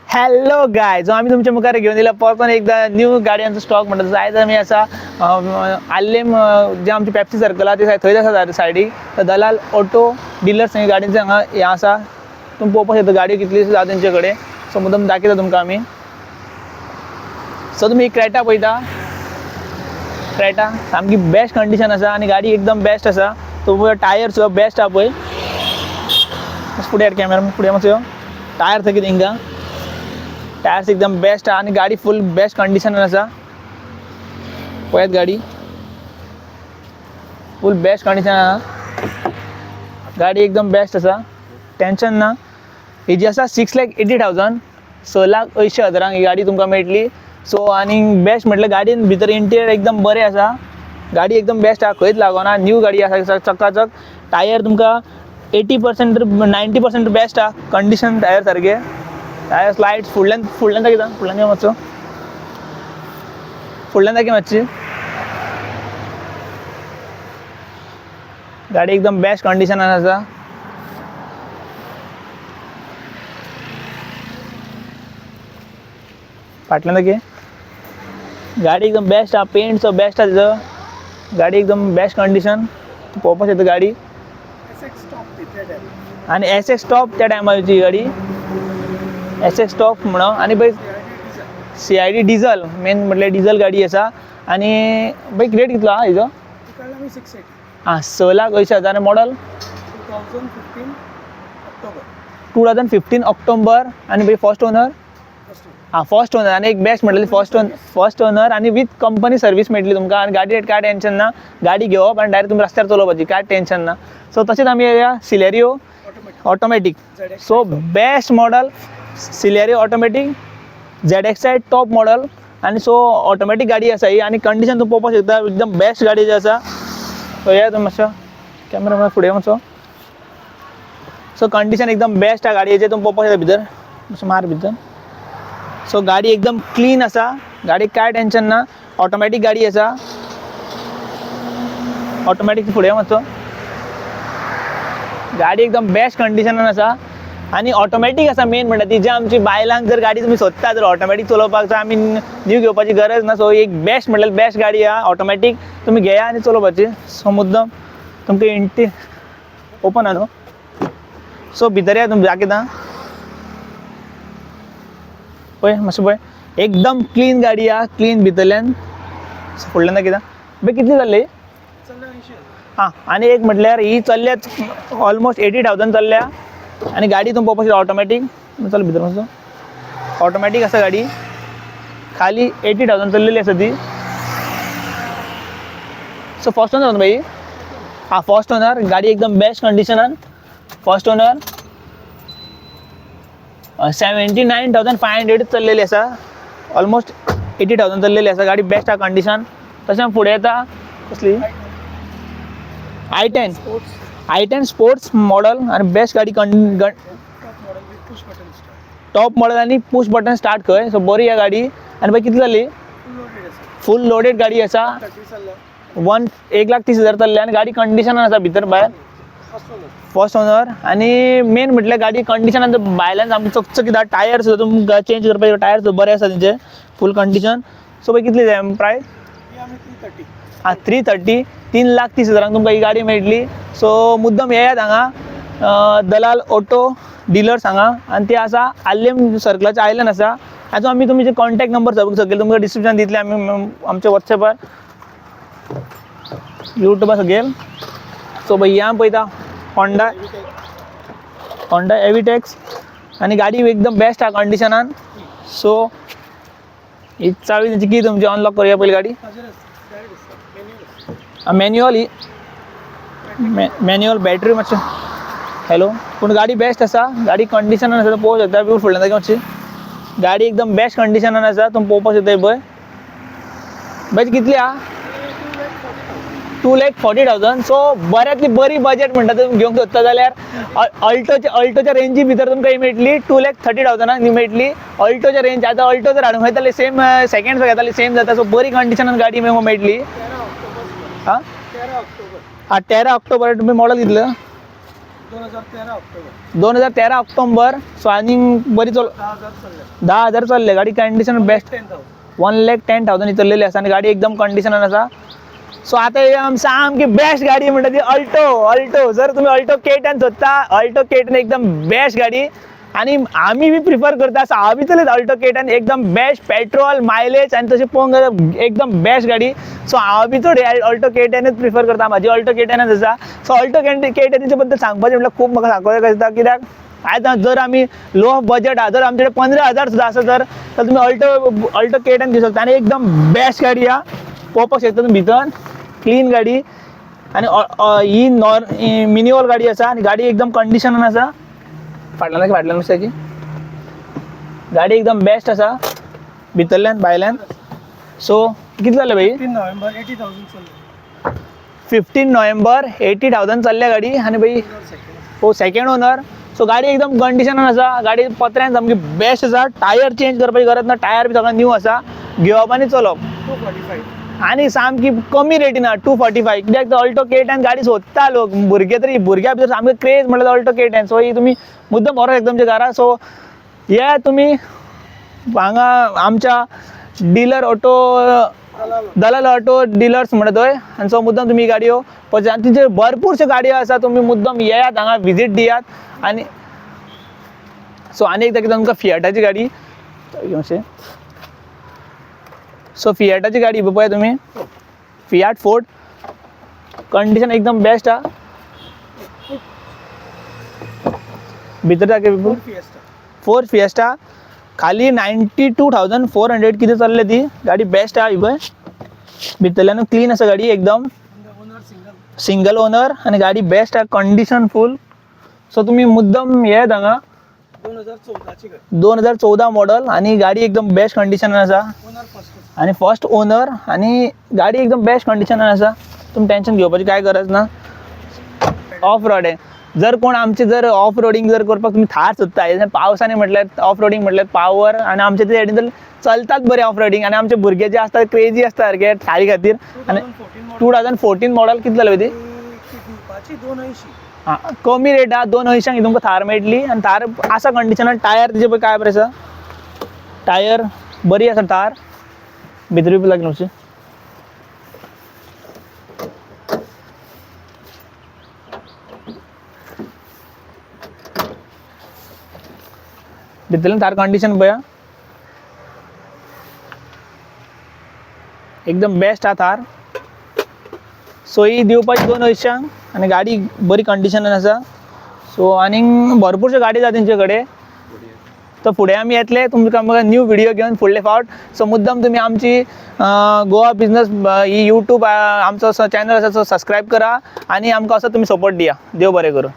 Hello गाय जो आम्ही तुमच्या मुखार घेऊन दिला परत एकदा न्यू गाड्यांचा स्टॉक म्हणतात जायचं मी असा आलेम जे आमची पेप्सी सर्कल आहे ते थंय आसा सायडीक दलाल ऑटो डीलर्स गाडयांचे हांगा हें आसा तुम्ही पळोवपाक शकता गाडी कितली आसा तेंचे कडेन सो मुद्दम दाखयता तुमकां आमी सो तुमी क्रेटा पळयता क्रेटा सामकी बेस्ट कंडिशन आसा आनी गाडी एकदम बेस्ट आसा तो टायर सुद्दां बेस्ट आहा पळय फुडें कॅमेरा फुडें मातसो टायर थंय कितें हिंगा टायर्स एकदम बेस्ट आणि गाडी फुल बेस्ट कंडिशन आसा पळयात गाडी फुल बेस्ट कंडिशन आसा गाडी एकदम बेस्ट आसा टेंशन ना ही जी आसा 6,80,000 6,80,000 ही गाडी तुमकां मेळटली सो आणि बेस्ट म्हटल्यार गाडयेन भितर इंटिरियर एकदम बरें आसा गाडी एकदम बेस्ट आहा खंयच लागना न्यू गाडी आसा चकाचक टायर तुमकां 80% 90% बेस्ट आहा कंडिशन टायर सारके टायर लाइट्स फुडल्यान दाखयता फुडल्यान मातसो फुडल्यान दाखय मातशी गाडी एकदम बेस्ट कंडिशनान आसा फाटल्यान दाखय गाडी एकदम बेस्ट आहा पेंट सो बेस्ट आहा तिजो गाडी एकदम बेस्ट कंडिशन पळोवपाक शकता गाडी आणि एसएक्स टॉप त्या टायमाची गाडी एसएक्स टॉप म्हणून आणि बाई CID डिझल मेन म्हटल्यार डिझल गाडी आसा आणि बाई रेट कितलो हा हिजो 6,80,000 मॉडल 2015 ऑक्टोबर आणि बाई फर्स्ट ओनर फर्स्ट ओनर आणि एक बेस्ट म्हटलें फर्स्ट ओनर आणि विथ कंपनी सर्वीस मेळटली तुमकां आणि गाडी काय टेंशन ना गाडी घेवप आणि डायरेक्ट तुम्ही रस्त्यार चलोवपाची काय टेंशन ना सो तशेंच आमी येया Celerio automatic so best model Celerio automatic ZXi top model आणि सो ऑटोमॅटिक गाडी आसा ही आणि कंडिशन तुम्ही पळोवपाक शकता एकदम बेस्ट गाडी जी आसा सो या तुम्ही मातसो कॅमेरा फुडें मातसो सो कंडिशन एकदम बेस्ट आहा गाडयेचें तुम्ही पळोवपाक शकता भितर मातसो मार भितर सो गाडी एकदम क्लीन आसा गाडीक काय टेंशन ना ऑटोमॅटिक गाडी आसा ऑटोमॅटिक फुडें मातसो गाडी एकदम बेस्ट कंडिशनान आसा आणि ऑटोमॅटिक आसा मेन म्हणटा ती जे आमची बायलांक जर गाडी तुम्ही सोदता जर ऑटोमॅटिक चलोवपाक आमी न्यू घेवपाची गरज ना सो एक बेस्ट म्हटल्यार बेस्ट गाडी आहा ऑटोमॅटिक तुम्ही घेया आनी चलोवपाची सो मुद्दम तुमकां इंटी ओपन आहा न्हू सो भितर या तुमी दाखयता पळय मातशें पळय एकदम क्लीन गाडी आहा क्लीन भितरल्यान फुडल्यान दाखयता बाय कितली जाल्ली हां आणि एक म्हटल्यार ही चल्ल्यात ऑलमोस्ट 80,000 चल्ल्या आणि गाडी तुम्ही पळोवपाक शकता ऑटोमॅटिक चल भितर मातसो ऑटोमॅटिक आसा गाडी खाली 80,000 चल्लेली आसा ती सो फर्स्ट ओनर बाई हां फर्स्ट ओनर गाडी एकदम बेस्ट कंडिशनान फर्स्ट ओनर 79,500 चल्लेली आसा ऑलमोस्ट 80,000 चल्लेली आसा गाडी बेस्ट आहा कंडिशन तशें फुडें येता कसली i10 स्पोर्ट्स मॉडल आणि बेस्ट गाडी टॉप मॉडल आणि पुश बटन स्टार्ट खंय सो बरी ह्या गाडी आणि बाई कितली जाली फुल लोडेड गाडी आसा 1,30,000 चल्ल्या आणि गाडी कंडिशनान आसा भितर भायर फर्स्ट ओनर आणि मेन म्हटल्यार गाडी कंडिशनान भायल्यान सामकी चकचकीत आहा टायर सुद्दां तुमकां चेंज करपाचे टायर सुद्दां बरे आसा तेंचे फुल कंडिशन सो बाई कितली जाय प्रायस 330 3,30,000 तुमकां ही गाडी मेळटली सो मुद्दम येयात हांगा दलाल ऑटो डीलर्स हांगा आणि ते आसा आलेम सर्कलाच्या आयल्यान आसा हाजो आमी तुमचे कॉन्टॅक्ट नंबर सगळे तुमकां डिस्क्रिप्शन दितले आमी आमच्या वॉट्सॅपार यूट्यूबार सगळें सो बाई या पळयता होंडा एविटेक्स आणि गाडी एकदम बेस्ट आहा कंडिशनान सो ही चावी तेंची की तुमची अनलॉक करूया पयली गाडी मॅन्युअल बॅटरी मातशें हॅलो पूण गाडी बेस्ट आसा गाडी कंडिशनान आसा पळोवंक शकता व्यू फुडल्यान दाखय मातशी गाडी एकदम बेस्ट कंडिशनान आसा तुमी पळोवपाक शकता पळय बाय कितली आहा 2,40,000 सो बऱ्यांतली बरी बजेट म्हणटा तुमी घेवंक सोदता जाल्यार अल्टोच्या रेंजी भितर तुमकां ही मेळटली 2,30,000 ही मेळटली अल्टोच्या रेंज आतां अल्टो जर हाडूंक वयताली सेम सेकेंड्स घेताली सेम जाता सो बरी कंडिशनान गाडी मेळटली हां 13 ऑक्टोबर तुम्ही मॉडल कितलं 2013 ऑक्टोबर. सो आणि बरी चल 10,000 चालले. गाडी कंडिशन बेस्ट. 1,10,000 इचरलेली आसा आणि गाडी एकदम कंडिशनान आसा. सो आता हे आमचं आमची बेस्ट गाडी म्हणटा ती अल्टो. जर तुम्ही अल्टो K10 सोदता, अल्टो K10 एकदम बेस्ट गाडी. आणि आम्ही बी प्रिफर करता असं आम्ही चलत अल्टो K10 एकदम बेस्ट पेट्रोल मायलेज आणि तसे पोंग एकदम बेस्ट गाडी. सो आम्ही थोडी अल्टो K10च प्रिफर करता. माझी अल्टो K10च आसा. सो अल्टो K10 बद्दल सांगपाचें म्हटल्यार खूब म्हाका सांगपाचें आसता. कित्याक आयज जर आमी लो बजेट आहा, जर आमचे 15,000 सुद्दां आसा तर तुम्ही अल्टो K10 घेवं शकता. आणि एकदम बेस्ट गाडी हा. पळोवपाक शकता तुम्ही भितर क्लीन गाडी. आणि ही मिनिवल गाडी आसा आणि गाडी एकदम कंडिशनान आसा. फाटल्यान नुसत्याची गाडी एकदम बेस्ट आसा भितरल्यान भायल्यान. सो कितले जाले भाई? 15 नोव्हेंबर 80,000 चल्ल्या गाडी. आणि भाई हो सेकंड ओनर. सो गाडी एकदम कंडिशनान आसा. गाडी पत्र्यान सामकी बेस्ट आसा. टायर चेंज करपाची गरज ना. टायर बी सगळं न्यू आसा. घेवप आनी चलोवप. 245 आणि सामकी कमी रेटीन 245. कित्याक अल्टो K10 गाडी सोदता लोक. भुरग्या भितर सामके क्रेज म्हटल्यार अल्टो K10. सो ही तुम्ही मुद्दम व्हरप शकता तुमच्या घरा. सो या तुम्ही हांगा आमच्या डीलर ऑटो दलाल ऑटो डीलर्स म्हणटा थंय. आनी सो मुद्दम तुम्ही गाडयो पळय. आनी तिचे भरपूरशे गाडयो आसा. तुम्ही मुद्दम येयात हांगा विजीट दियात. आणि सो आनी एकदा कितें तुमकां फियाटाची गाडी अशें. सो फियाटाची गाडी पळय तुम्ही फियाट फोर्ट कंडिशन एकदम बेस्ट हा. भितर जागे फोर फिएस्टा खाली 92,400 कितें चल्ले ती गाडी बेस्ट हा. पळय भितरल्यान क्लीन आसा गाडी एकदम सिंगल ओनर. आणि गाडी बेस्ट हा कंडिशन फुल. सो तुम्ही मुद्दम येत हांगा. 2014 मॉडल आणि गाडी एकदम बेस्ट कंडिशनान आसा. आणि फर्स्ट ओनर आणि गाडी एकदम बेस्ट कंडिशनान आसा. तुम्ही टेन्शन घेवपाची काय गरज ना. ऑफ रोडिंग जर कोण आमचे जर ऑफ रोडिंग जर करपाक तुम्ही थार सोदता पावसाने म्हटल्यार ऑफ रोडिंग म्हटल्यार पावर. आणि आमचे ते सायडीन चलतात बरे ऑफ रोडिंग. आणि आमचे भुरगे जे असतात क्रेजी असतात सारखे थारी खातीर. आणि 2014 मॉडल कितले जाले ती? 280. कमी रेट हा. 280 तुमकां थार मेळटली. आणि थार आसा कंडिशनान. टायर तिचे पळय काय बरें आसा. टायर बरी आसा थार. भितर बी लागली मातशी. भितरल्यान थार कंडिशन पळया एकदम बेस्ट हा थार. सो ही दिवपाची 280 आणि गाडी बरी कंडिशनान आसा. सो आनी भरपूरशे गाडी आसा तेंचे कडेन. तर फुडें आमी येतले तुमकां न्यू व्हिडिओ घेवन फुडले फावट. सो मुद्दम तुम्ही आमची गोवा बिझनेस ही यूट्यूब आमचो चॅनल आसा तो सबस्क्राईब करा. आणि आमकां असो तुम्ही सपोर्ट दिया. देव बरें करूं.